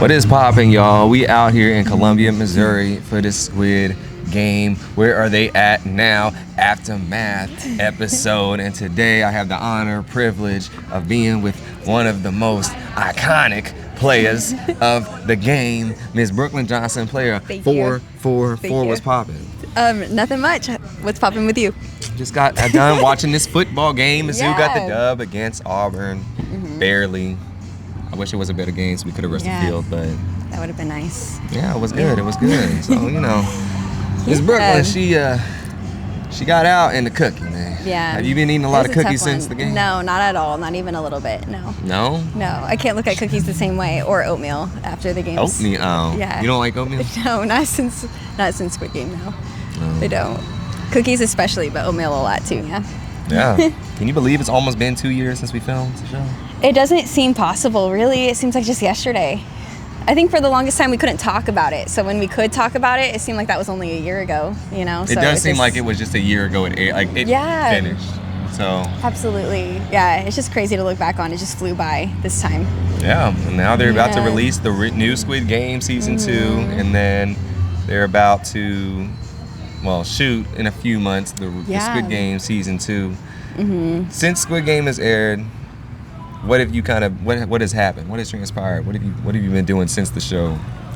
What is poppin', y'all? We out here in Columbia, Missouri for the Squid Game. Where are they at now? Aftermath episode. And today I have the honor, privilege of being with one of the most iconic players of the game, Miss BrooklynJohnson, player 444. What's poppin'? Nothing much. What's poppin' with you? Just got done watching this football game. Mizzou got the dub against Auburn. Barely. I wish it was a better game so we could have rushed the field, but that would have been nice. Yeah, it was good. It was good. So, you know, Miss Brooklyn, she got out in the cookie, man. Yeah. Have you been eating a lot of cookies since the game? No, not at all. Not even a little bit. No. No? No, I can't look at cookies the same way, or oatmeal after the games. Oatmeal? Oh. Yeah. You don't like oatmeal? No, not since Squid Game. No, they don't. Cookies especially, but oatmeal a lot too. Yeah. Yeah. Can you believe it's almost been 2 years since we filmed the show? It doesn't seem possible, really. It seems like just yesterday. I think for the longest time we couldn't talk about it. So when we could talk about it, it seemed like that was only a year ago, you know? It does seem like it was just a year ago it finished. So absolutely. Yeah, it's just crazy to look back on. It just flew by this time. Yeah, and now they're about to release the new Squid Game Season 2, and then they're about to, shoot in a few months the Squid Game Season 2. Since Squid Game has aired, what have you what has happened? What has transpired? What have you been doing since the show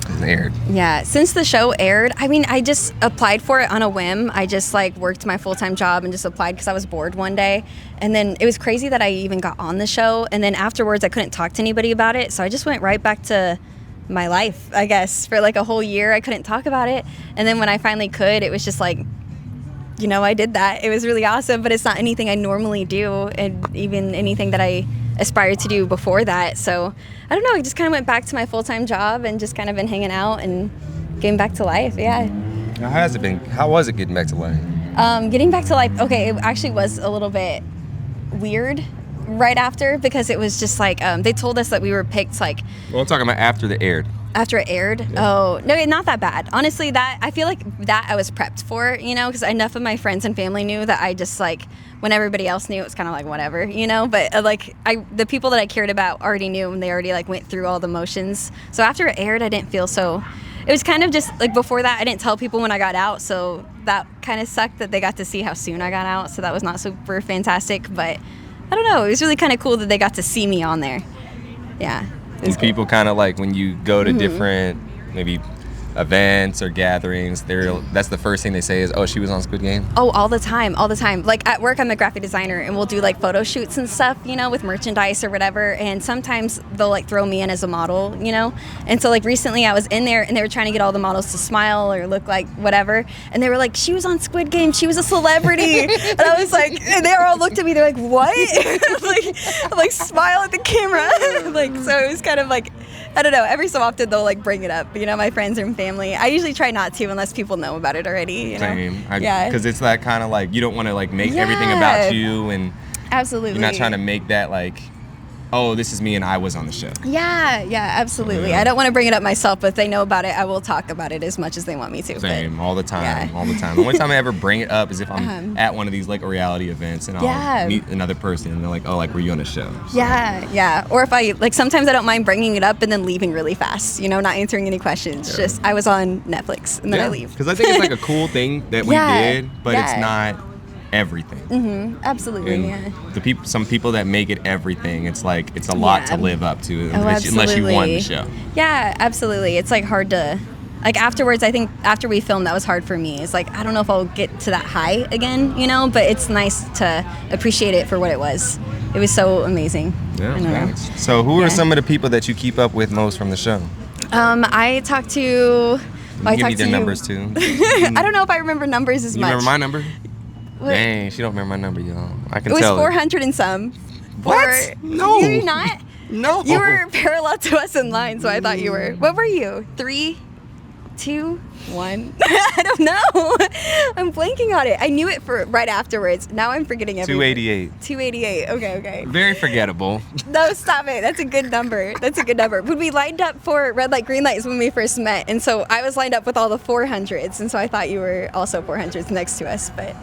has aired? Yeah, since the show aired, I mean, I just applied for it on a whim. I just worked my full-time job and just applied because I was bored one day. And then it was crazy that I even got on the show. And then afterwards, I couldn't talk to anybody about it. So I just went right back to my life, I guess. For a whole year, I couldn't talk about it. And then when I finally could, it was just I did that. It was really awesome, but it's not anything I normally do, and even anything that I aspired to do before that. So I don't know, I just kind of went back to my full-time job and just kind of been hanging out and getting back to life. Yeah. How has it been? How was it getting back to life? Getting back to life, okay, it actually was a little bit weird right after, because it was just they told us that we were picked I'm talking about after it aired. After it aired? Yeah. Oh, no, not that bad. Honestly, I feel like that I was prepped for, because enough of my friends and family knew that I just when everybody else knew, it was kind of whatever, but the people that I cared about already knew, and they already went through all the motions. So after it aired, I didn't feel so, it was kind of just before that, I didn't tell people when I got out, so that kind of sucked that they got to see how soon I got out, so that was not super fantastic, but I don't know, it was really kind of cool that they got to see me on there. Yeah. And people kind of when you go to different maybe events or gatherings, that's the first thing they say is, oh, she was on Squid Game? Oh, all the time. At work, I'm a graphic designer, and we'll do photo shoots and stuff, with merchandise or whatever, and sometimes they'll throw me in as a model, and so recently I was in there and they were trying to get all the models to smile or look whatever, and they were she was on Squid Game, she was a celebrity. And I was and they all looked at me, they're what? I'm smile at the camera. So it was kind of I don't know, every so often they'll bring it up, my friends and family. I usually try not to unless people know about it already, Same. Because it's that kind of you don't want to make everything about you, and absolutely, you're not trying to make that oh, this is me and I was on the show. Yeah, absolutely. I don't want to bring it up myself, but if they know about it, I will talk about it as much as they want me to. Same, all the time, all the time. The only time I ever bring it up is if I'm at one of these reality events and I'll meet another person and they're oh, were you on a show? So. Yeah. Or if I, sometimes I don't mind bringing it up and then leaving really fast, not answering any questions. Yeah. Just, I was on Netflix and then I leave. Because I think it's a cool thing that we did, but it's not everything. Absolutely. And some people that make it everything, it's it's a lot to live up to unless you won the show. Yeah, absolutely. It's hard to afterwards. I think after we filmed, that was hard for me. It's I don't know if I'll get to that high again, but it's nice to appreciate it for what it was. It was so amazing. Yeah, thanks. So who are some of the people that you keep up with most from the show? I talk to. Give me their numbers too. I don't know if I remember numbers as much. You remember my number? What? Dang, she don't remember my number, y'all. I can tell. It was 400 and some. What? No. You not? No. You were parallel to us in line, so I thought you were. What were you? 3, 2, 1? I don't know. I'm blanking on it. I knew it for right afterwards. Now I'm forgetting everything. 288. 288. Okay. Very forgettable. No, stop it. That's a good number. When we lined up for red light, green light is when we first met, and so I was lined up with all the 400s, and so I thought you were also 400s next to us, but.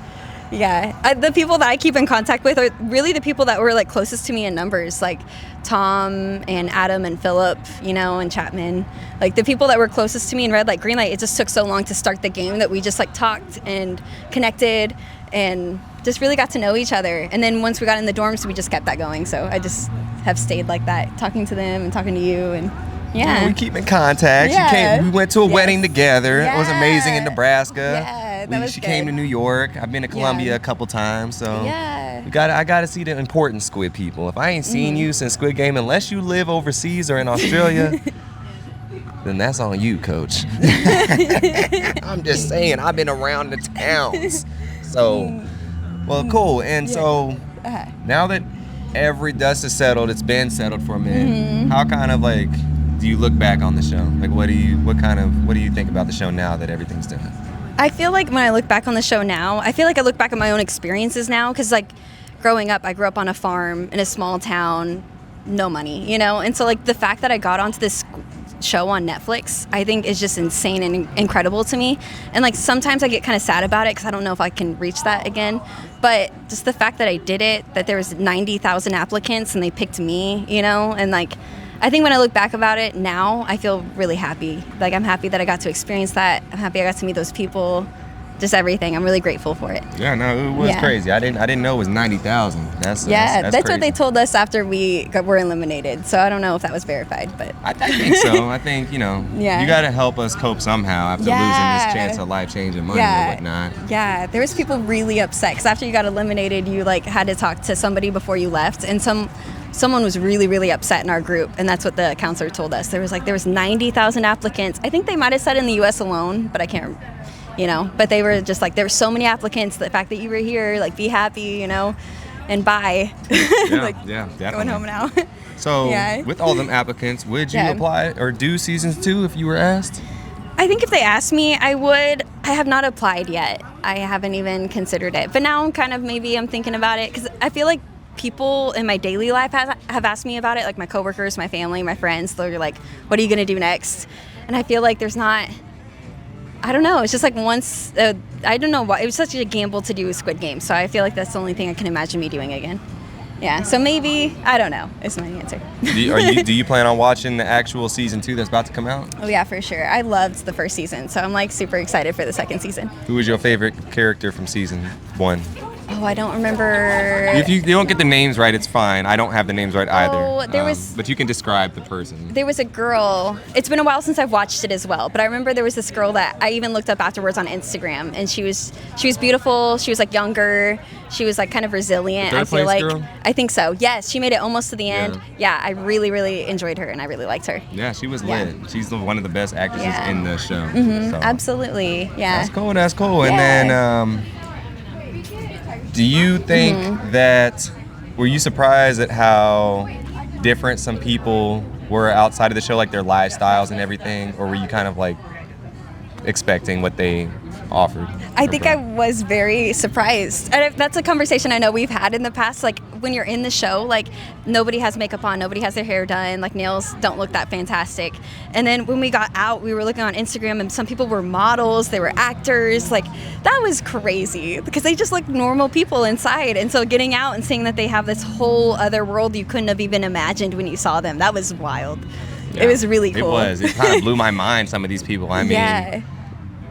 Yeah, the people that I keep in contact with are really the people that were like closest to me in numbers, like Tom and Adam and Philip, you know, and Chapman. Like the people that were closest to me in red light, green light. It just took so long to start the game that we just like talked and connected and just really got to know each other. And then once we got in the dorms, we just kept that going. So I just have stayed like that, talking to them and talking to you, and yeah, we keep in contact. Yeah. We went to a wedding together. Yeah. It was amazing in Nebraska. Yeah, that was She good. came to New York. I've been to Columbia Yeah. a couple times, so Yeah. I gotta see the important Squid people. If I ain't seen you since Squid Game, unless you live overseas or in Australia, then that's on you, Coach. I'm just saying, I've been around the towns. So, well, cool. And so now that every dust is settled, it's been settled for a minute. How kind of like do you look back on the show? Like, what do you think about the show now that everything's done? I feel like when I look back on the show now, I feel like I look back at my own experiences now, because like growing up, I grew up on a farm in a small town, no money, you know? And so like the fact that I got onto this show on Netflix, I think is just insane and incredible to me. And like sometimes I get kind of sad about it because I don't know if I can reach that again. But just the fact that I did it, that there was 90,000 applicants and they picked me, you know? And like I think when I look back about it now, I feel really happy. Like I'm happy that I got to experience that. I'm happy I got to meet those people. Just everything. I'm really grateful for it. Yeah, no, it was crazy. I didn't know it was 90,000. That's what crazy. they told us after we were eliminated. So I don't know if that was verified, but I think so. I think, you know, you got to help us cope somehow after losing this chance of life-changing money or whatnot. Yeah, there was people really upset because after you got eliminated, you like had to talk to somebody before you left, and someone was really, really upset in our group, and that's what the counselor told us. There was 90,000 applicants. I think they might have said in the U.S. alone, but I can't, you know. But they were just like, there were so many applicants. The fact that you were here, like, be happy, you know, and bye. Yeah, definitely. Going home now. So, with all them applicants, would you apply or do season 2 if you were asked? I think if they asked me, I would. I have not applied yet. I haven't even considered it. But now I'm thinking about it because I feel like people in my daily life have asked me about it, like my coworkers, my family, my friends. They're like, what are you going to do next? And I feel like there's not, I don't know. It's just like once, I don't know why. It was such a gamble to do Squid Game. So I feel like that's the only thing I can imagine me doing again. Yeah, so maybe, I don't know, is my answer. Do you plan on watching the actual season 2 that's about to come out? Oh yeah, for sure. I loved the first season, so I'm like super excited for the second season. Who was your favorite character from season 1? Oh, I don't remember. If you don't get the names right, it's fine. I don't have the names right either. Oh, there was. But you can describe the person. There was a girl. It's been a while since I've watched it as well, but I remember there was this girl that I even looked up afterwards on Instagram, and she was beautiful. She was like younger. She was like kind of resilient. Third I feel place like. Girl? I think so. Yes, she made it almost to the end. Yeah, I really, really enjoyed her, and I really liked her. Yeah, she was lit. She's one of the best actresses in the show. Mm-hmm, so. Absolutely. Yeah. That's cool. And then, do you think that, were you surprised at how different some people were outside of the show, like their lifestyles and everything, or were you kind of like expecting what they offered? I think I was very surprised. And that's a conversation I know we've had in the past. Like when you're in the show, like nobody has makeup on, nobody has their hair done, like nails don't look that fantastic. And then when we got out, we were looking on Instagram and some people were models, they were actors. Like that was crazy because they just look normal people inside. And so getting out and seeing that they have this whole other world you couldn't have even imagined when you saw them, that was wild. Yeah, it was really cool. It kind of blew my mind, some of these people. I mean,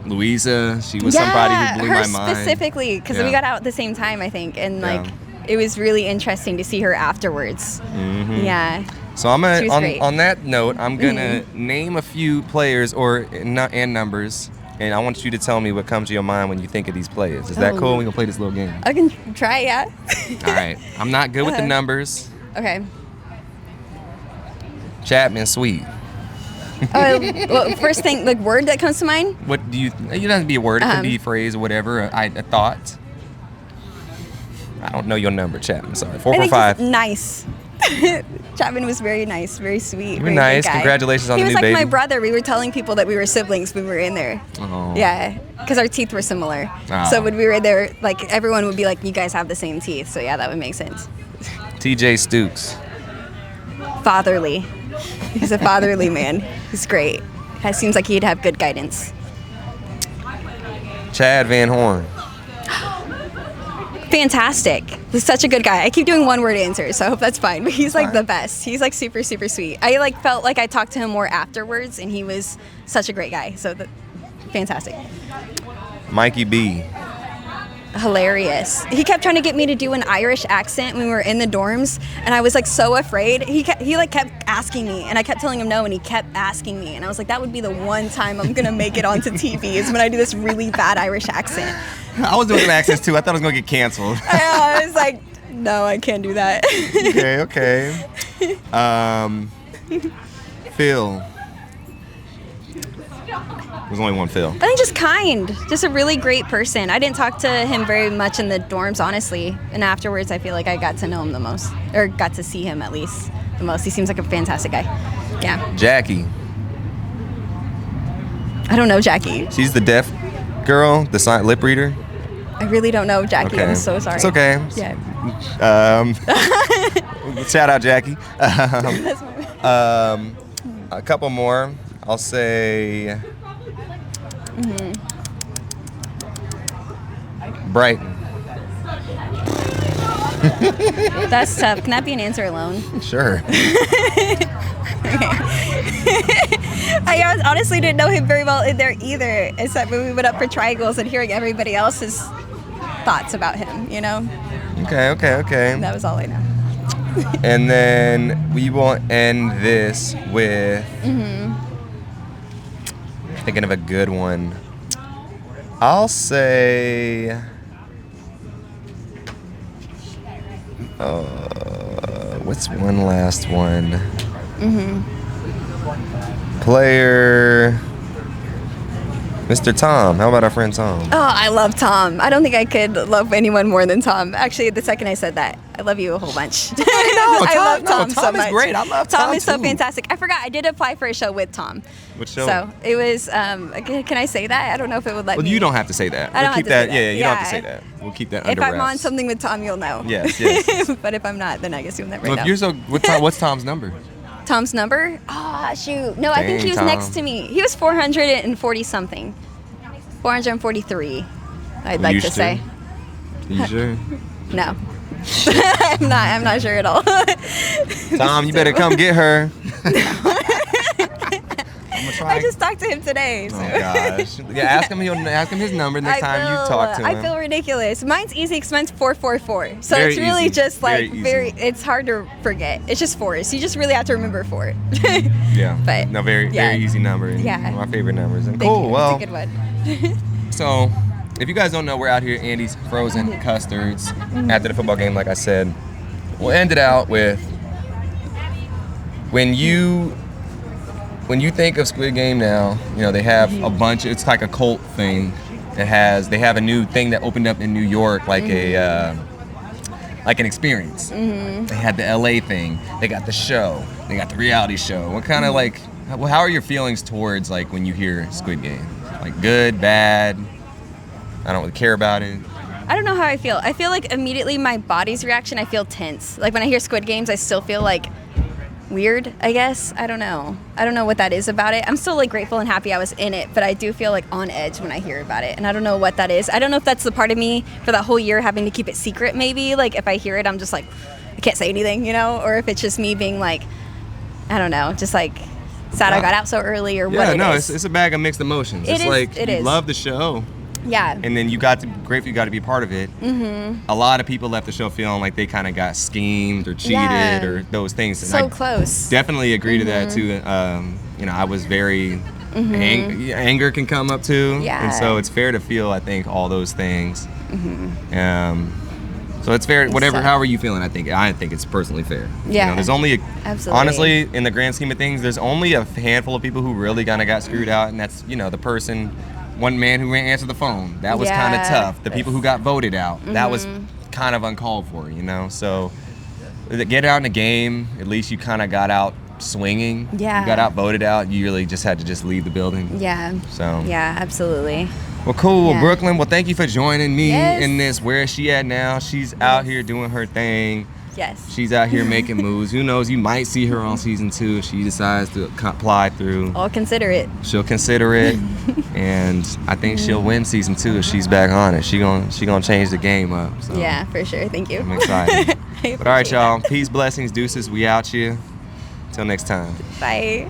Louisa, she was somebody who blew my mind. Specifically, because we got out at the same time, I think, and like it was really interesting to see her afterwards. Mm-hmm. Yeah. So I'm gonna on that note, I'm gonna name a few players and numbers, and I want you to tell me what comes to your mind when you think of these players. Is that cool? We can play this little game. I can try, yeah. All right. I'm not good with the numbers. Okay. Chapman, Sweet. Well, first thing, like word that comes to mind? What do you? It doesn't have to be a word. It could be a phrase or whatever. A thought. I don't know your number, Chapman. Sorry. 4 for 5. Nice. Chapman was very nice, very sweet. You were nice. Congratulations on the new baby. He was like my brother. We were telling people that we were siblings when we were in there. Oh. Yeah, because our teeth were similar. Oh. So when we were there, like everyone would be like, "You guys have the same teeth." So yeah, that would make sense. TJ Stukes. Fatherly. He's a fatherly man. He's great. Seems like he'd have good guidance. Chad Van Horn. Fantastic. He's such a good guy. I keep doing one-word answers, so I hope that's fine. But he's like the best. He's like super, super sweet. I like felt like I talked to him more afterwards, and he was such a great guy. So fantastic. Mikey B. Hilarious. He kept trying to get me to do an Irish accent when we were in the dorms, and I was like so afraid. He like kept asking me, and I kept telling him no, and he kept asking me, and I was like, that would be the one time I'm gonna make it onto TV is when I do this really bad Irish accent. I was doing some accents too. I thought I was gonna get canceled. I was like, no, I can't do that. Okay. Phil. There's only one Phil. I think just kind, just a really great person. I didn't talk to him very much in the dorms, honestly. And afterwards, I feel like I got to know him the most, or got to see him at least the most. He seems like a fantastic guy. Yeah. Jackie. I don't know Jackie. She's the deaf girl, the silent lip reader. I really don't know Jackie. Okay. I'm so sorry. It's okay. Yeah. Shout out Jackie. A couple more. I'll say. Brighton. That's tough. Can that be an answer alone? Sure. I honestly didn't know him very well in there either, except when we went up for triangles and hearing everybody else's thoughts about him, you know? Okay. That was all I know. And then we will end this with thinking of a good one. I'll say what's one last one? Player Mr. Tom. How about our friend Tom? Oh, I love Tom. I don't think I could love anyone more than Tom. Actually, the second I said that, I love you a whole bunch. I love Tom so much. Tom is great. I love Tom Tom is so too. fantastic. I forgot I did apply for a show with Tom. What show? So it was. Can I say that? I don't know if it would let me. Well, you don't have to say that. I don't We'll keep have to say that. that. Yeah, you don't have to say that. We'll keep that If under I'm on wraps. something with Tom, you'll know. Yes. But if I'm not, then I guess you'll never Well, know. if you're so, what's Tom's number? Tom's number? Ah, shoot. No, I think Dang, he was Tom. next to me. He was 440 something. 443. I'd You like to sure? say. You sure? No. I'm not sure at all. Tom, you better come get her. I'm gonna try. I just talked to him today. So. Oh gosh. Yeah, ask him his number next time you talk to him. I feel ridiculous. Mine's easy because mine's 444. So Very it's really easy. just like Very easy. it's hard to forget. It's just 4. So you just really have to remember 4. Yeah. But no, very easy number. And Yeah. one of my favorite numbers. And Thank cool. you. Well, It's a good one. so if you guys don't know, we're out here at Andy's Frozen Custards after the football game, like I said. We'll end it out with when you think of Squid Game now, you know, they have a bunch, it's like a cult thing. They have a new thing that opened up in New York, like like an experience. They had the LA thing, they got the show, they got the reality show. What kind of like, how are your feelings towards like when you hear Squid Game? Like good, bad? I don't really care about it. I don't know how I feel. I feel like immediately my body's reaction, I feel tense. Like when I hear Squid Games, I still feel like weird, I guess. I don't know what that is about it. I'm still like grateful and happy I was in it, but I do feel like on edge when I hear about it, and I don't know what that is. I don't know if that's the part of me for that whole year having to keep it secret, maybe. Like if I hear it, I'm just like, I can't say anything, you know? Or if it's just me being like, I don't know, just like sad I got out so early or what it is. It's a bag of mixed emotions. It It's is- like it you is. love the show, Yeah. and then grateful you got to be part of it. A lot of people left the show feeling like they kind of got schemed or cheated Yeah. or those things. And So I close. definitely agree to that too. You know, I was very anger can come up too, Yeah. and so it's fair to feel I think all those things. So it's fair. Whatever, So- however you feeling, I think it's personally fair. You Yeah. know, there's only Absolutely. honestly in the grand scheme of things, there's only a handful of people who really kind of got screwed out, and that's the person. One man who answered the phone. That was kind of Yeah. tough. The people who got voted out. That was kind of uncalled for, So get out in the game. At least you kind of got out swinging. Yeah. You got out voted out. You really just had to just leave the building. Yeah. So. Yeah, absolutely. Well, cool. Well, Yeah. Brooklyn, well, thank you for joining me Yes. in this. Where is she at now? She's out here doing her thing. Yes. She's out here making moves. Who knows? You might see her on season 2 if she decides to apply through. I'll consider it. She'll consider it, and I think she'll win season 2 if she's back on it. She gonna change the game up. So Yeah, for sure. Thank you. I'm excited. I But all right, appreciate y'all. that. Peace, blessings, deuces. We out here. Till next time. Bye.